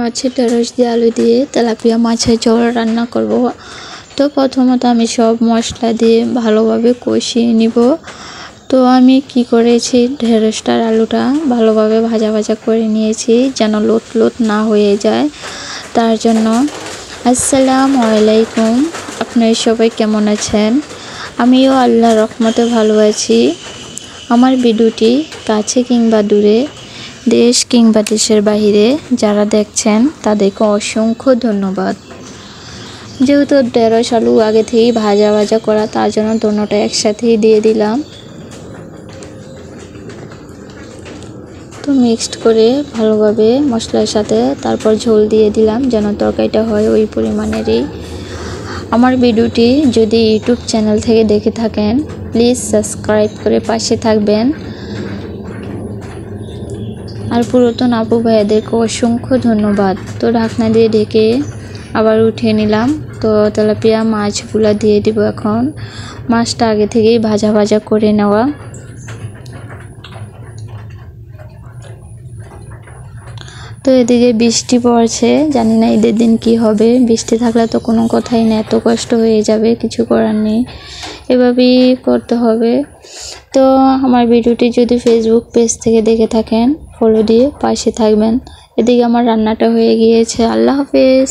আছে ঢেঁড়স দিয়ে আলু দিয়ে তেলাপিয়া মাছের ঝোল রান্না করব। তো প্রথমত আমি সব মশলা দিয়ে ভালোভাবে কষিয়ে নিব। তো আমি কি করেছি, ঢেঁড়সটার আলুটা ভালোভাবে ভাজা ভাজা করে নিয়েছি যেন লোট লোট না হয়ে যায়, তার জন্য। আসসালামু আলাইকুম, আপনারা সবাই কেমন আছেন? আমিও আল্লাহর রহমতে ভালো আছি। আমার ভিডিওটি কাছে কিংবা দূরে, দেশ কিংবা দেশের বাইরে যারা দেখছেন তাদেরকে অসংখ্য ধন্যবাদ। যেহেতু ঢেঁড়স আলু আগে থেকেই ভাজা ভাজা করা, তার জন্য দোনোটা একসাথেই দিয়ে দিলাম। তো মিক্সড করে ভালোভাবে মশলার সাথে তারপর ঝোল দিয়ে দিলাম যেন তরকারিটা হয় ওই পরিমাণেরই। আমার ভিডিওটি যদি ইউটিউব চ্যানেল থেকে দেখে থাকেন প্লিজ সাবস্ক্রাইব করে পাশে থাকবেন। আর পুরাতন আপু ভাইয়াদেরকে অসংখ্য ধন্যবাদ। তো ঢাকনা দিয়ে ঢেকে আবার উঠিয়ে নিলাম। তো তেলাপিয়া মাছগুলো দিয়ে দিব এখন। মাছটা আগে থেকেই ভাজা ভাজা করে নেওয়া। তো এদিকে বৃষ্টি পড়ছে, জানি না ঈদের দিন কি হবে। বৃষ্টি থাকলে তো কোনো কথাই না, এত কষ্ট হয়ে যাবে, কিছু করার নেই, এভাবেই করতে হবে। তো আমার ভিডিওটি যদি ফেসবুক পেজ থেকে দেখে থাকেন ফলো দিয়ে পাশে থাকবেন। এদিকে আমার রান্নাটা হয়ে গিয়েছে। আল্লাহ হাফেজ।